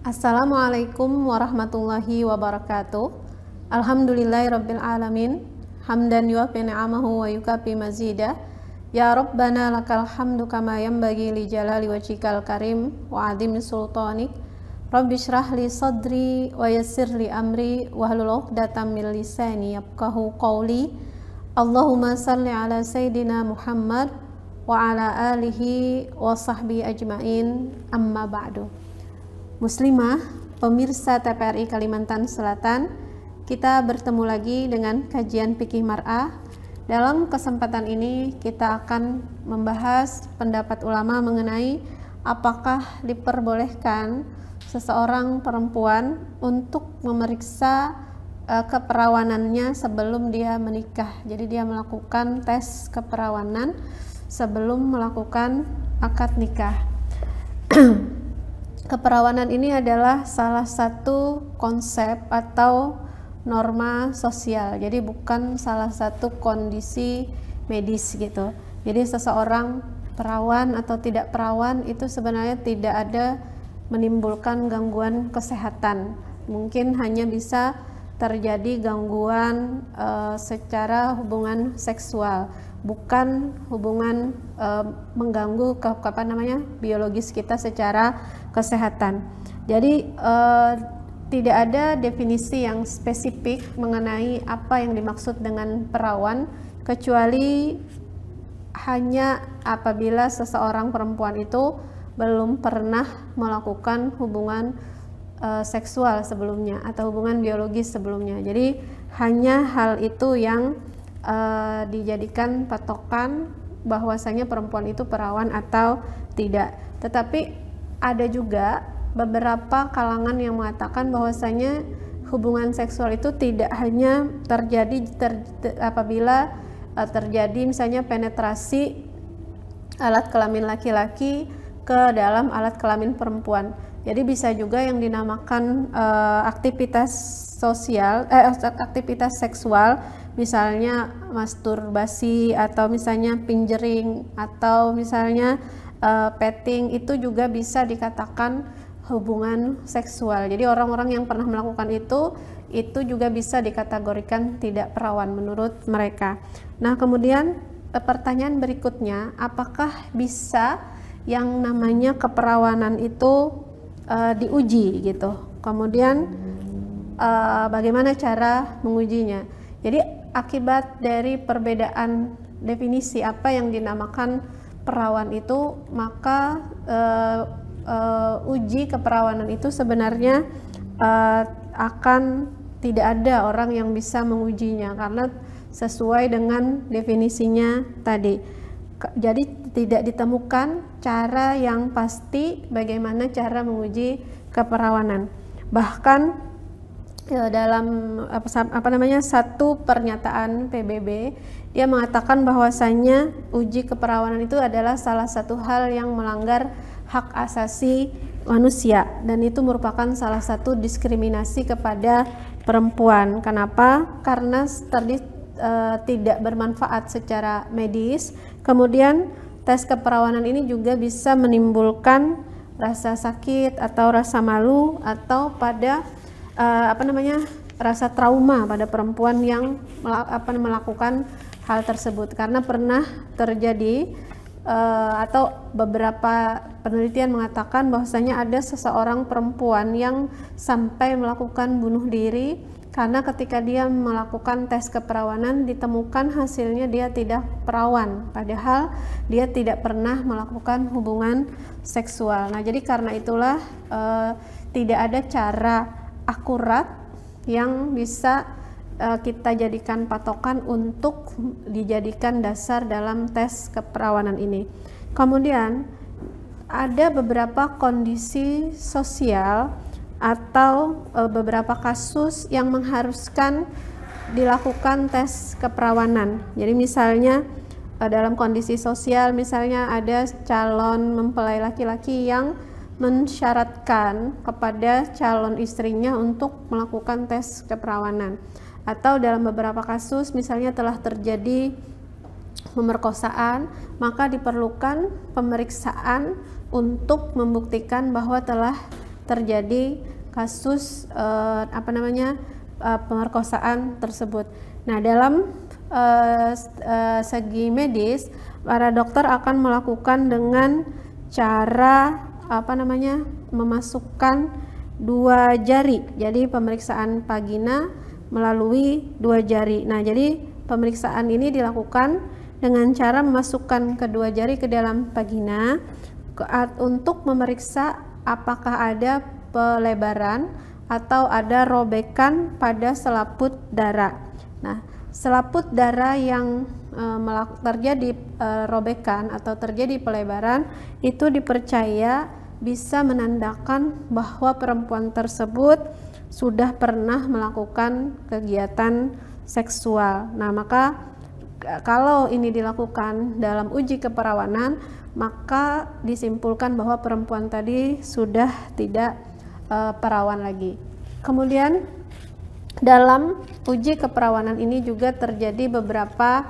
Assalamualaikum warahmatullahi wabarakatuh. Alhamdulillahirabbil alamin. Hamdan yuwaffi ni'amahu wa yukafi mazida. Ya Rabbana lakal hamdu kama yanbaghi li jalali wajhikal karim wa 'azimi sultanik. Rabbi shrah li sadri wa yassir li amri wahlul 'uqdatam min lisani yafqahu qawli. Allahumma salli ala sayidina Muhammad wa ala alihi wa sahbihi ajmain. Amma ba'du. Muslimah, pemirsa TPRI Kalimantan Selatan, kita bertemu lagi dengan kajian fikih mar'ah. Dalam kesempatan ini kita akan membahas pendapat ulama mengenai apakah diperbolehkan seseorang perempuan untuk memeriksa keperawanannya sebelum dia menikah. Jadi dia melakukan tes keperawanan sebelum melakukan akad nikah. Keperawanan ini adalah salah satu konsep atau norma sosial, jadi bukan salah satu kondisi medis gitu. Jadi seseorang perawan atau tidak perawan itu sebenarnya tidak ada menimbulkan gangguan kesehatan. Mungkin hanya bisa terjadi gangguan secara hubungan seksual, bukan hubungan mengganggu biologis kita secara kesehatan. Jadi tidak ada definisi yang spesifik mengenai apa yang dimaksud dengan perawan, kecuali hanya apabila seseorang perempuan itu belum pernah melakukan hubungan seksual sebelumnya atau hubungan biologis sebelumnya. Jadi hanya hal itu yang dijadikan patokan bahwasanya perempuan itu perawan atau tidak. Tetapi ada juga beberapa kalangan yang mengatakan bahwasanya hubungan seksual itu tidak hanya terjadi apabila terjadi misalnya penetrasi alat kelamin laki-laki ke dalam alat kelamin perempuan. Jadi bisa juga yang dinamakan aktivitas seksual, misalnya masturbasi atau misalnya pinjering atau misalnya petting, itu juga bisa dikatakan hubungan seksual. Jadi orang-orang yang pernah melakukan itu juga bisa dikategorikan tidak perawan menurut mereka. Nah, kemudian pertanyaan berikutnya, apakah bisa yang namanya keperawanan itu diuji gitu? Kemudian bagaimana cara mengujinya? Jadi akibat dari perbedaan definisi apa yang dinamakan perawan itu, maka uji keperawanan itu sebenarnya akan tidak ada orang yang bisa mengujinya karena sesuai dengan definisinya tadi. Jadi tidak ditemukan cara yang pasti bagaimana cara menguji keperawanan. Bahkan dalam satu pernyataan PBB, dia mengatakan bahwasannya uji keperawanan itu adalah salah satu hal yang melanggar hak asasi manusia dan itu merupakan salah satu diskriminasi kepada perempuan. Kenapa? Karena tidak bermanfaat secara medis. Kemudian tes keperawanan ini juga bisa menimbulkan rasa sakit atau rasa malu atau pada rasa trauma pada perempuan yang melakukan hal tersebut, karena pernah terjadi atau beberapa penelitian mengatakan bahwasanya ada seseorang perempuan yang sampai melakukan bunuh diri karena ketika dia melakukan tes keperawanan ditemukan hasilnya dia tidak perawan, padahal dia tidak pernah melakukan hubungan seksual. Nah, jadi karena itulah tidak ada cara akurat yang bisa kita jadikan patokan untuk dijadikan dasar dalam tes keperawanan ini. Kemudian ada beberapa kondisi sosial atau beberapa kasus yang mengharuskan dilakukan tes keperawanan. Jadi misalnya dalam kondisi sosial, misalnya ada calon mempelai laki-laki yang mensyaratkan kepada calon istrinya untuk melakukan tes keperawanan, atau dalam beberapa kasus misalnya telah terjadi pemerkosaan, maka diperlukan pemeriksaan untuk membuktikan bahwa telah terjadi kasus pemerkosaan tersebut. Nah, dalam segi medis, para dokter akan melakukan dengan cara memasukkan 2 jari. Jadi pemeriksaan vagina melalui 2 jari. Nah, jadi pemeriksaan ini dilakukan dengan cara memasukkan kedua jari ke dalam vagina untuk memeriksa apakah ada pelebaran atau ada robekan pada selaput darah. Nah, selaput darah yang terjadi robekan atau terjadi pelebaran itu dipercaya bisa menandakan bahwa perempuan tersebut sudah pernah melakukan kegiatan seksual. Nah, maka kalau ini dilakukan dalam uji keperawanan, maka disimpulkan bahwa perempuan tadi sudah tidak perawan lagi. Kemudian dalam uji keperawanan ini juga terjadi beberapa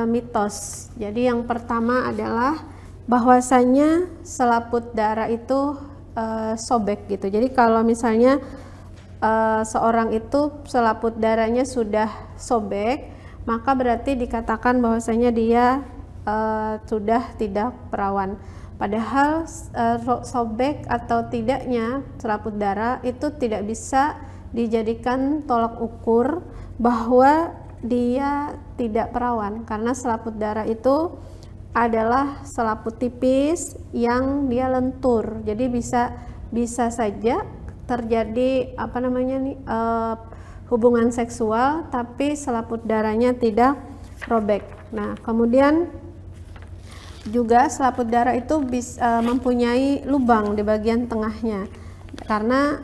mitos. Jadi yang pertama adalah bahwasanya selaput darah itu sobek gitu. Jadi kalau misalnya seorang itu selaput darahnya sudah sobek, maka berarti dikatakan bahwasanya dia sudah tidak perawan. Padahal sobek atau tidaknya selaput darah itu tidak bisa dijadikan tolak ukur bahwa dia tidak perawan, karena selaput darah itu adalah selaput tipis yang dia lentur. Jadi bisa saja terjadi hubungan seksual tapi selaput darahnya tidak robek. Nah, kemudian juga selaput darah itu mempunyai lubang di bagian tengahnya, karena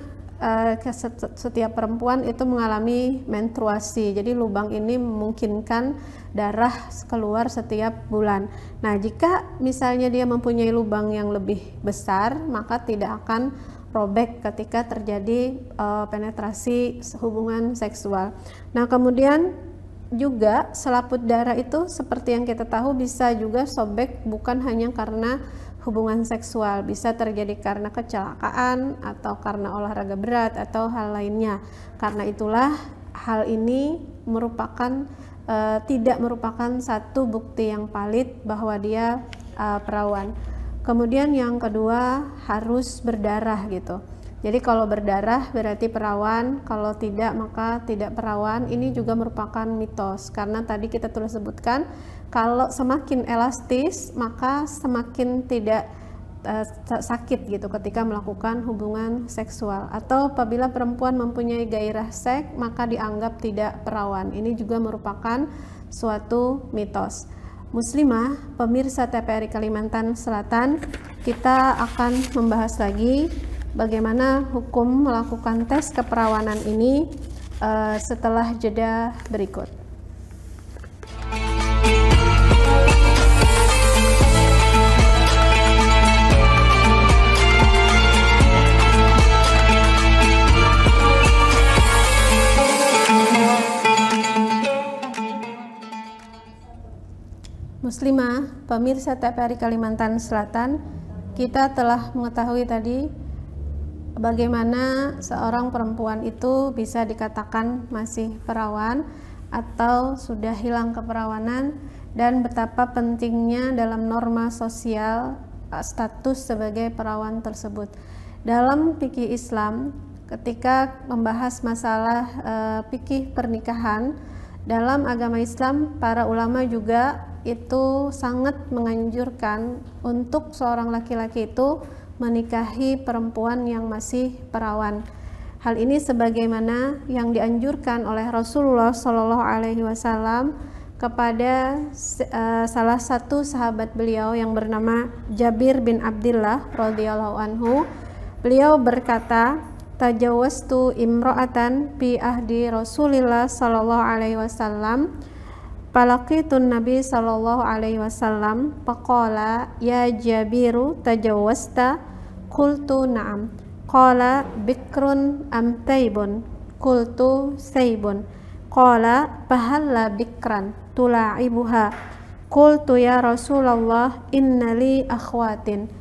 setiap perempuan itu mengalami menstruasi. Jadi lubang ini memungkinkan darah keluar setiap bulan. Nah, jika misalnya dia mempunyai lubang yang lebih besar, maka tidak akan robek ketika terjadi penetrasi hubungan seksual. Nah, kemudian juga selaput darah itu seperti yang kita tahu bisa juga sobek bukan hanya karena hubungan seksual, bisa terjadi karena kecelakaan atau karena olahraga berat atau hal lainnya. Karena itulah hal ini tidak merupakan satu bukti yang valid bahwa dia perawan. Kemudian yang kedua, harus berdarah gitu. Jadi kalau berdarah berarti perawan, kalau tidak maka tidak perawan. Ini juga merupakan mitos, karena tadi kita telah sebutkan kalau semakin elastis maka semakin tidak sakit gitu ketika melakukan hubungan seksual. Atau apabila perempuan mempunyai gairah seks maka dianggap tidak perawan. Ini juga merupakan suatu mitos. Muslimah, pemirsa TPRI Kalimantan Selatan, kita akan membahas lagi bagaimana hukum melakukan tes keperawanan ini setelah jeda berikut. Muslimah, pemirsa TPRI Kalimantan Selatan, kita telah mengetahui tadi bagaimana seorang perempuan itu bisa dikatakan masih perawan atau sudah hilang keperawanan, dan betapa pentingnya dalam norma sosial status sebagai perawan tersebut. Dalam fikih Islam, ketika membahas masalah fikih pernikahan, dalam agama Islam para ulama juga itu sangat menganjurkan untuk seorang laki-laki itu menikahi perempuan yang masih perawan. Hal ini sebagaimana yang dianjurkan oleh Rasulullah Shallallahu Alaihi Wasallam kepada salah satu sahabat beliau yang bernama Jabir bin Abdullah radhiyallahu anhu. Beliau berkata, "Tajawwaztu imra'atan fi ahdi Rasulillah Shallallahu Alaihi Wasallam. Falaqitun Nabi sallallahu alaihi wasallam faqala ya Jabiru tajawwazta, qultu na'am, qala bikrun am taibun, qultu saibun, qala fahalla bikran tula'ibuha, qultu ya Rasulullah inna li akhwatin,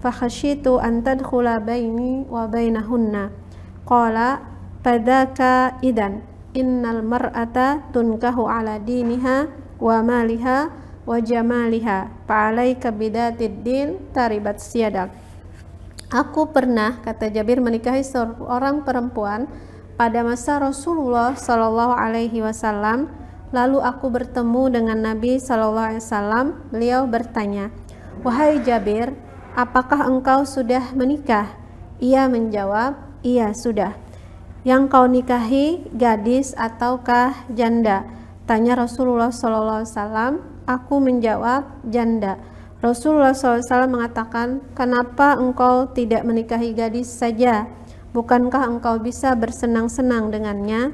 fakhashitu an tadkhula baini wa bainahunna. Qala fadzaka idan innal mar'ata tunkahu ala diniha wa maliha wa jamaliha fa'alaika bidatid din taribat siyadak. Aku pernah, kata Jabir, menikahi seorang perempuan pada masa Rasulullah Shallallahu Alaihi Wasallam. Lalu aku bertemu dengan Nabi Shallallahu Alaihi Wasallam. Beliau bertanya, wahai Jabir, apakah engkau sudah menikah? Ia menjawab, iya sudah. Yang kau nikahi gadis ataukah janda? Tanya Rasulullah Shallallahu Alaihi Wasallam. Aku menjawab, janda. Rasulullah SAW mengatakan, kenapa engkau tidak menikahi gadis saja? Bukankah engkau bisa bersenang-senang dengannya?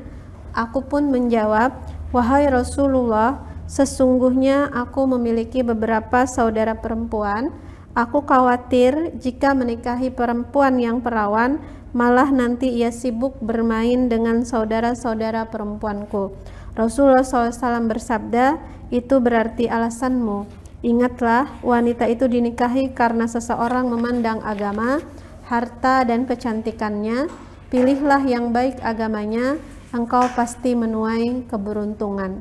Aku pun menjawab, wahai Rasulullah, sesungguhnya aku memiliki beberapa saudara perempuan. Aku khawatir jika menikahi perempuan yang perawan, malah nanti ia sibuk bermain dengan saudara-saudara perempuanku. Rasulullah SAW bersabda, itu berarti alasanmu. Ingatlah, wanita itu dinikahi karena seseorang memandang agama, harta, dan kecantikannya. Pilihlah yang baik agamanya, engkau pasti menuai keberuntungan.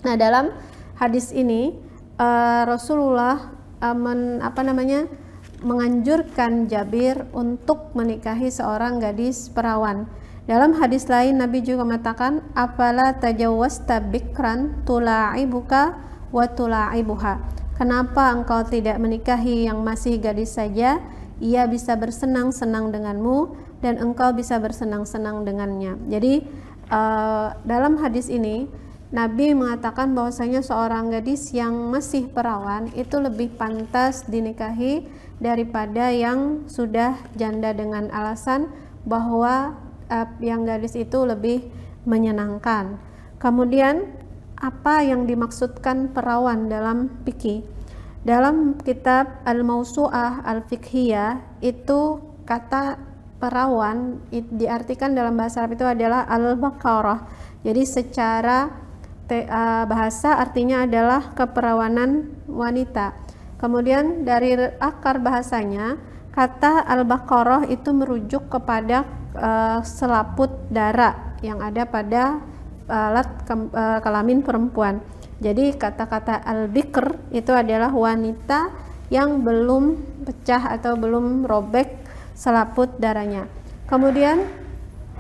Nah, dalam hadis ini Rasulullah menganjurkan Jabir untuk menikahi seorang gadis perawan. Dalam hadis lain Nabi juga mengatakan, afala tajawwazta bikran tula'ibuka wa tula'ibuha. Kenapa engkau tidak menikahi yang masih gadis saja? Ia bisa bersenang-senang denganmu dan engkau bisa bersenang-senang dengannya. Jadi dalam hadis ini Nabi mengatakan bahwasanya seorang gadis yang masih perawan itu lebih pantas dinikahi daripada yang sudah janda, dengan alasan bahwa yang gadis itu lebih menyenangkan. Kemudian apa yang dimaksudkan perawan dalam fikih? Dalam kitab Al-Mawsu'ah Al-Fiqhiyah itu kata perawan diartikan dalam bahasa Arab itu adalah al-baqarah. Jadi secara bahasa artinya adalah keperawanan wanita. Kemudian dari akar bahasanya kata al-baqarah itu merujuk kepada selaput darah yang ada pada alat kelamin perempuan. Jadi kata-kata al-bikr itu adalah wanita yang belum pecah atau belum robek selaput darahnya. Kemudian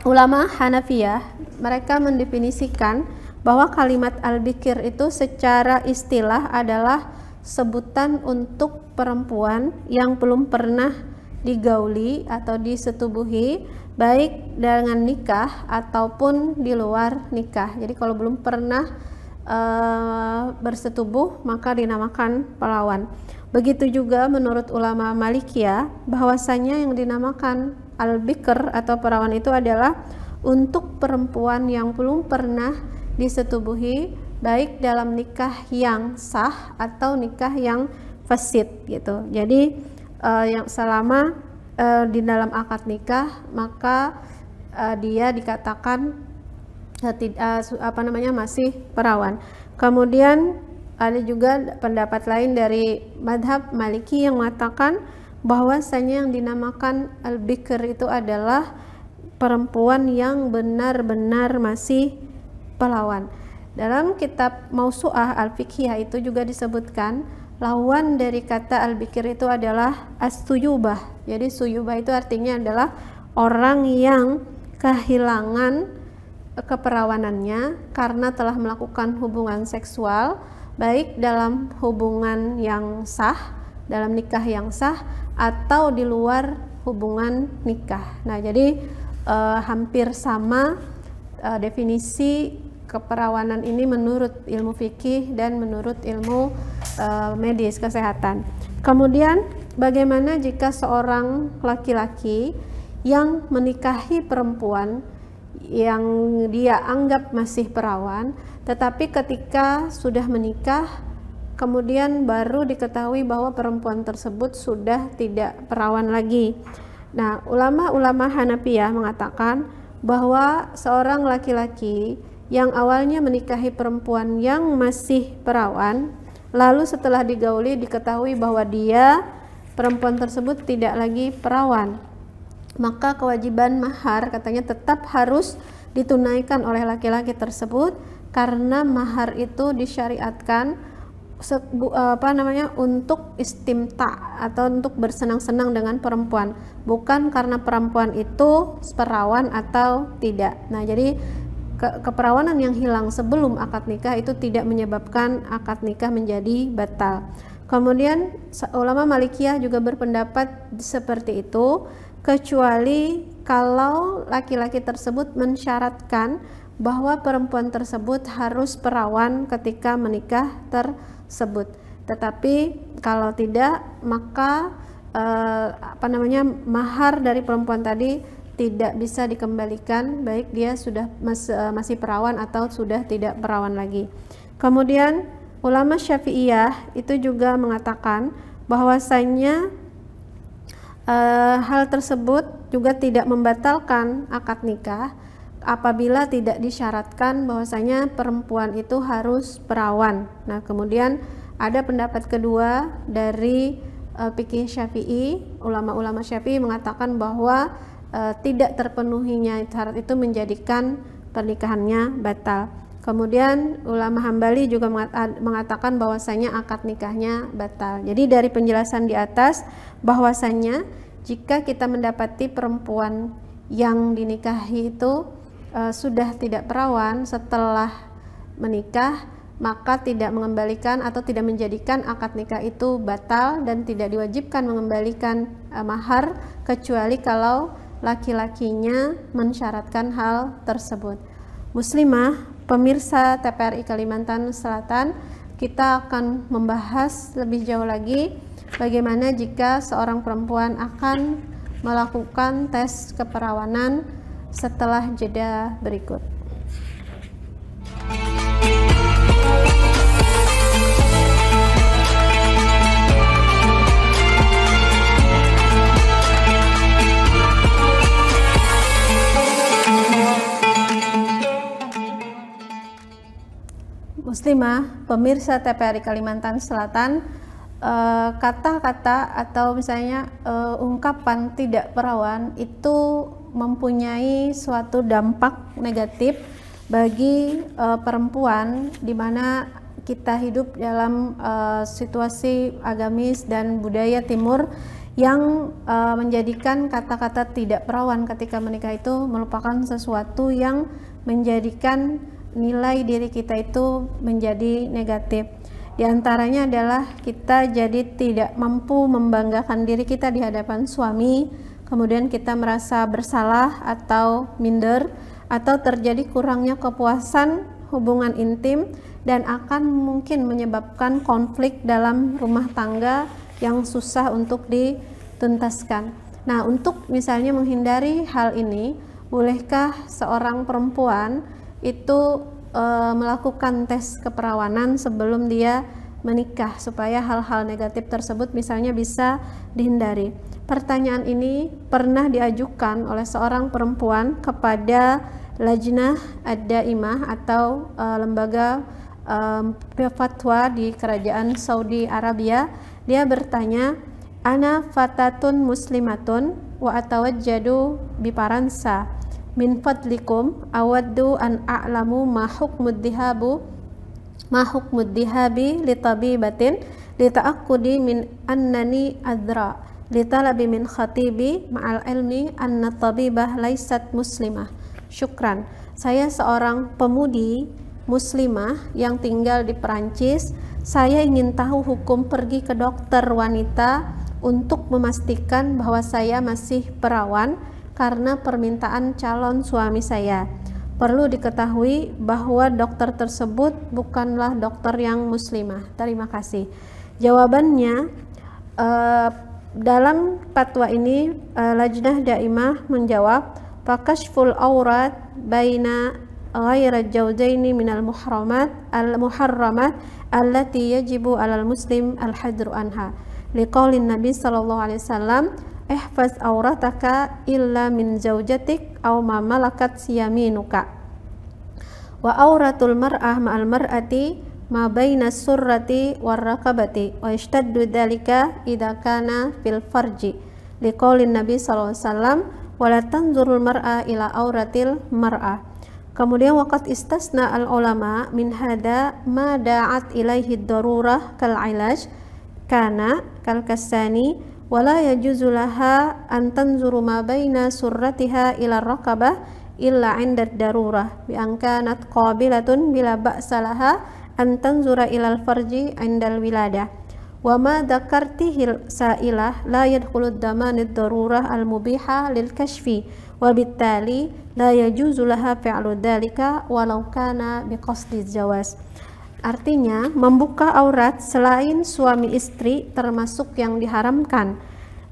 ulama Hanafiyah mereka mendefinisikan bahwa kalimat al-bikr itu secara istilah adalah sebutan untuk perempuan yang belum pernah digauli atau disetubuhi, baik dengan nikah ataupun di luar nikah. Jadi kalau belum pernah bersetubuh maka dinamakan perawan. Begitu juga menurut ulama Malikiyah bahwasanya yang dinamakan al-bikr atau perawan itu adalah untuk perempuan yang belum pernah disetubuhi, baik dalam nikah yang sah atau nikah yang fasid gitu. Jadi yang selama di dalam akad nikah maka dia dikatakan masih perawan. Kemudian ada juga pendapat lain dari madhab Maliki yang mengatakan bahwasanya yang dinamakan al-bikr itu adalah perempuan yang benar-benar masih perawan. Dalam kitab Mawsu'ah Al-Fiqhiyah itu juga disebutkan lawan dari kata al-bikr itu adalah as-suyubah. Jadi suyubah itu artinya adalah orang yang kehilangan keperawanannya karena telah melakukan hubungan seksual, baik dalam hubungan yang sah, dalam nikah yang sah, atau di luar hubungan nikah. Nah, jadi hampir sama definisi keperawanan ini menurut ilmu fikih dan menurut ilmu medis kesehatan. Kemudian bagaimana jika seorang laki-laki yang menikahi perempuan yang dia anggap masih perawan, tetapi ketika sudah menikah kemudian baru diketahui bahwa perempuan tersebut sudah tidak perawan lagi. Nah, ulama-ulama Hanafiyah mengatakan bahwa seorang laki-laki yang awalnya menikahi perempuan yang masih perawan, lalu setelah digauli diketahui bahwa dia perempuan tersebut tidak lagi perawan, maka kewajiban mahar katanya tetap harus ditunaikan oleh laki-laki tersebut, karena mahar itu disyariatkan untuk istimta atau untuk bersenang-senang dengan perempuan, bukan karena perempuan itu perawan atau tidak. Nah, jadi keperawanan yang hilang sebelum akad nikah itu tidak menyebabkan akad nikah menjadi batal. Kemudian ulama Malikiyah juga berpendapat seperti itu, kecuali kalau laki-laki tersebut mensyaratkan bahwa perempuan tersebut harus perawan ketika menikah tersebut. Tetapi kalau tidak, maka mahar dari perempuan tadi tidak bisa dikembalikan, baik dia sudah masih perawan atau sudah tidak perawan lagi. Kemudian ulama Syafi'iyah itu juga mengatakan bahwasanya hal tersebut juga tidak membatalkan akad nikah apabila tidak disyaratkan bahwasanya perempuan itu harus perawan. Nah, kemudian ada pendapat kedua dari fikih Syafi'i, ulama-ulama Syafi'i mengatakan bahwa tidak terpenuhinya syarat itu menjadikan pernikahannya batal. Kemudian ulama Hambali juga mengatakan bahwasanya akad nikahnya batal. Jadi dari penjelasan di atas bahwasanya jika kita mendapati perempuan yang dinikahi itu sudah tidak perawan setelah menikah, maka tidak mengembalikan atau tidak menjadikan akad nikah itu batal dan tidak diwajibkan mengembalikan mahar, kecuali kalau laki-lakinya mensyaratkan hal tersebut. Muslimah, pemirsa TPRI Kalimantan Selatan, kita akan membahas lebih jauh lagi bagaimana jika seorang perempuan akan melakukan tes keperawanan setelah jeda berikut. Muslimah, pemirsa TPRI Kalimantan Selatan, kata-kata atau misalnya ungkapan tidak perawan itu mempunyai suatu dampak negatif bagi perempuan, di mana kita hidup dalam situasi agamis dan budaya timur yang menjadikan kata-kata tidak perawan ketika menikah itu merupakan sesuatu yang menjadikan nilai diri kita itu menjadi negatif. Di antaranya adalah kita jadi tidak mampu membanggakan diri kita di hadapan suami, kemudian kita merasa bersalah atau minder, atau terjadi kurangnya kepuasan hubungan intim, dan akan mungkin menyebabkan konflik dalam rumah tangga yang susah untuk dituntaskan. Nah, untuk misalnya menghindari hal ini, bolehkah seorang perempuan itu melakukan tes keperawanan sebelum dia menikah supaya hal-hal negatif tersebut misalnya bisa dihindari? Pertanyaan ini pernah diajukan oleh seorang perempuan kepada Lajnah Ad-Daimah atau lembaga fatwa di kerajaan Saudi Arabia. Dia bertanya, "Ana fatatun muslimatun wa atawajjadu bi Faransa. Min fadlikum awaddu an a'lamu ma hukmud dihabi li tabibatin li ta'aqqudi min annani adra li talabi min khatibi ma'al ilmi anna tabibah laysat muslimah. Syukran. Saya seorang pemudi muslimah yang tinggal di Perancis. Saya ingin tahu hukum pergi ke dokter wanita untuk memastikan bahwa saya masih perawan karena permintaan calon suami saya. Perlu diketahui bahwa dokter tersebut bukanlah dokter yang muslimah. Terima kasih." Jawabannya, dalam fatwa ini Lajnah Daimah menjawab, "Fakashful aurat baina ghaira jawjaini minal muharramat allati yajibu alal muslim al-hadru anha. Liqaulin Nabi sallallahu alaihi wasallam, ihfaz aurataka illa min zaujatik aw ma malakat yaminuka. Wa auratul mar'ah ma'al mar'ati ma baina surrati warrakabati wa yashtaddu dzalika idza kana fil farji liqaulin nabi sallallahu alaihi wasallam wala tanzurul mar'a ila auratil mar'ah. Kemudian waqad istasna al ulama min hada ma da'at ilaihi darurah kal ilaj kana kal kasani wala yajuzu laha an tanzuru ma baina surratiha ila rakabah illa 'inda darurah bi an kanat qabilatun bila ba'sa laha an tanzura ila al farji 'inda al wiladah wa ma dzakartihi sa'ilah la yadkhulu damanid darurah al mubiha lil kashfi wa bittali la yajuzu laha fi'lu dzalika walau kana biqasdi jawaz. Artinya, membuka aurat selain suami istri termasuk yang diharamkan.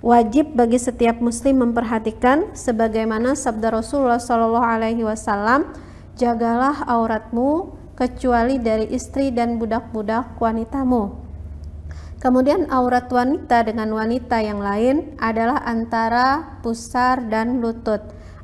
Wajib bagi setiap muslim memperhatikan sebagaimana sabda Rasulullah SAW, jagalah auratmu kecuali dari istri dan budak-budak wanitamu. Kemudian aurat wanita dengan wanita yang lain adalah antara pusar dan lutut,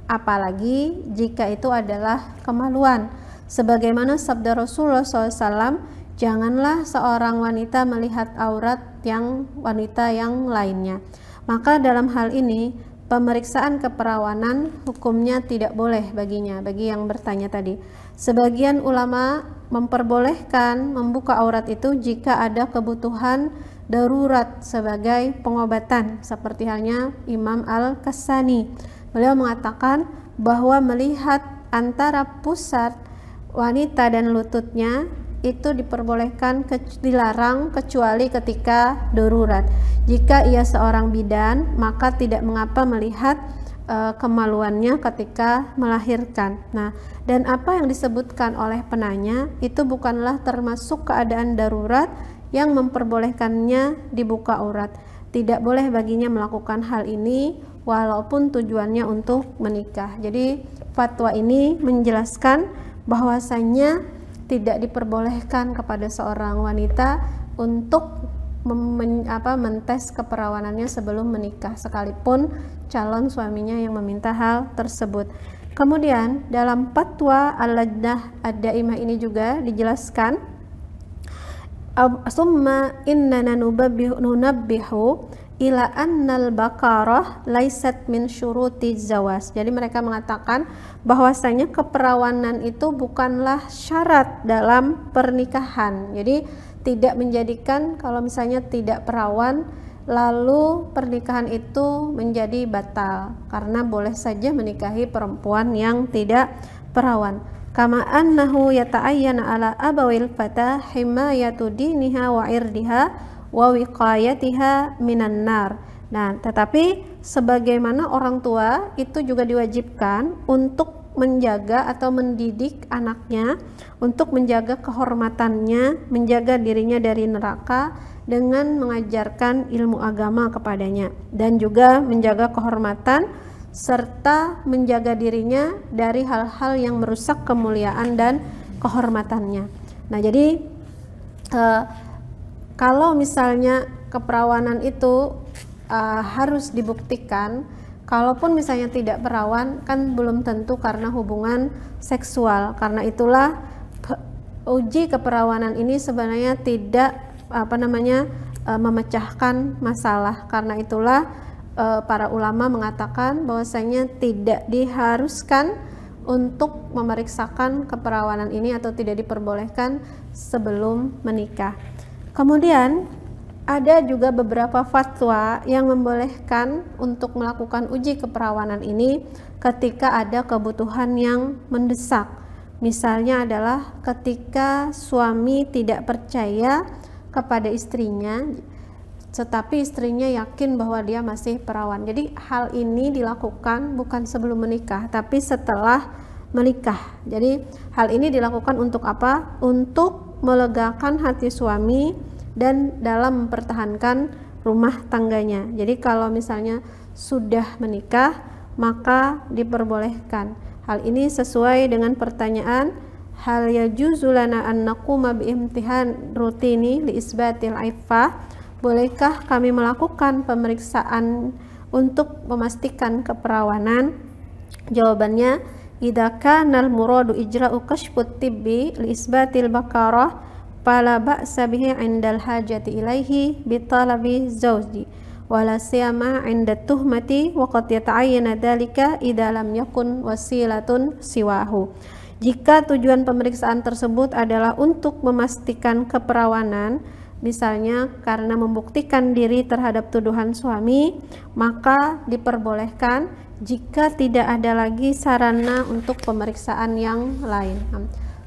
apalagi jika itu adalah kemaluan. Sebagaimana sabda Rasulullah SAW, janganlah seorang wanita melihat aurat yang wanita yang lainnya. Maka dalam hal ini, pemeriksaan keperawanan hukumnya tidak boleh baginya, bagi yang bertanya tadi. Sebagian ulama memperbolehkan membuka aurat itu jika ada kebutuhan darurat sebagai pengobatan, seperti halnya Imam Al-Kasani. Beliau mengatakan bahwa melihat antara pusat wanita dan lututnya itu diperbolehkan, dilarang kecuali ketika darurat. Jika ia seorang bidan, maka tidak mengapa melihat kemaluannya ketika melahirkan. Nah, dan apa yang disebutkan oleh penanya itu bukanlah termasuk keadaan darurat yang memperbolehkannya dibuka aurat. Tidak boleh baginya melakukan hal ini walaupun tujuannya untuk menikah. Jadi fatwa ini menjelaskan bahwasanya tidak diperbolehkan kepada seorang wanita untuk mentes keperawanannya sebelum menikah, sekalipun calon suaminya yang meminta hal tersebut. Kemudian dalam fatwa Al-Lajnah Ad-Daimah ini juga dijelaskan, summa innana nunabbihu ila annal bakarah laisat min syuruti zawas. Jadi mereka mengatakan bahwasanya keperawanan itu bukanlah syarat dalam pernikahan. Jadi tidak menjadikan kalau misalnya tidak perawan lalu pernikahan itu menjadi batal, karena boleh saja menikahi perempuan yang tidak perawan. Kama annahu yata'ayyana ala abawil fata himayatu diniha wa irdiha wa wiqayatiha minan nar. Nah, tetapi sebagaimana orang tua itu juga diwajibkan untuk menjaga atau mendidik anaknya, untuk menjaga kehormatannya, menjaga dirinya dari neraka dengan mengajarkan ilmu agama kepadanya, dan juga menjaga kehormatan serta menjaga dirinya dari hal-hal yang merusak kemuliaan dan kehormatannya. Nah, jadi kalau misalnya keperawanan itu harus dibuktikan, kalaupun misalnya tidak perawan kan belum tentu karena hubungan seksual. Karena itulah uji keperawanan ini sebenarnya tidak memecahkan masalah. Karena itulah para ulama mengatakan bahwasanya tidak diharuskan untuk memeriksakan keperawanan ini atau tidak diperbolehkan sebelum menikah. Kemudian ada juga beberapa fatwa yang membolehkan untuk melakukan uji keperawanan ini ketika ada kebutuhan yang mendesak. Misalnya adalah ketika suami tidak percaya kepada istrinya, tetapi istrinya yakin bahwa dia masih perawan. Jadi hal ini dilakukan bukan sebelum menikah, tapi setelah menikah. Jadi hal ini dilakukan untuk apa? Untuk melegakan hati suami dan dalam mempertahankan rumah tangganya. Jadi kalau misalnya sudah menikah, maka diperbolehkan. Hal ini sesuai dengan pertanyaan, hal yajuzu lana an naquma bi imtihan rutini li isbatil iffah. Bolehkah kami melakukan pemeriksaan untuk memastikan keperawanan? Jawabannya, idza kana al muradu ijra'u kashfut tibbi li isbatil bakarah fala ba'sa bihi 'indal hajati ilaihi bi talabi zawji wala siyama 'inda tuhmati wa qad yata'ayyana dzalika idza lam yakun wasilatun siwahu. Jika tujuan pemeriksaan tersebut adalah untuk memastikan keperawanan, misalnya karena membuktikan diri terhadap tuduhan suami, maka diperbolehkan jika tidak ada lagi sarana untuk pemeriksaan yang lain.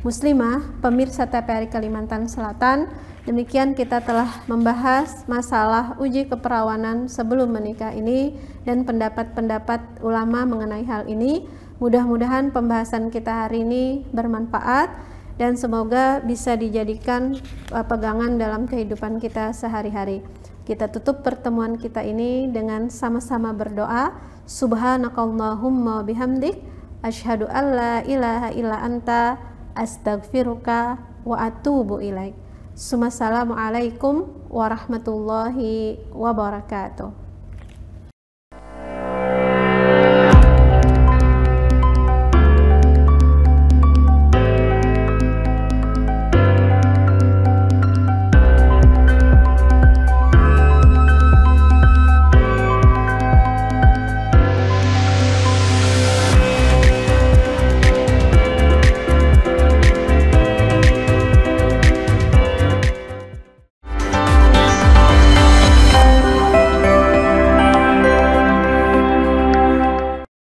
Muslimah, pemirsa TPRI Kalimantan Selatan, demikian kita telah membahas masalah uji keperawanan sebelum menikah ini dan pendapat-pendapat ulama mengenai hal ini. Mudah-mudahan pembahasan kita hari ini bermanfaat dan semoga bisa dijadikan pegangan dalam kehidupan kita sehari-hari. Kita tutup pertemuan kita ini dengan sama-sama berdoa. Subhanakallahumma bihamdik asyhadu an la ilaha illa anta astaghfiruka wa atubu ilaik. Assalamualaikum warahmatullahi wabarakatuh.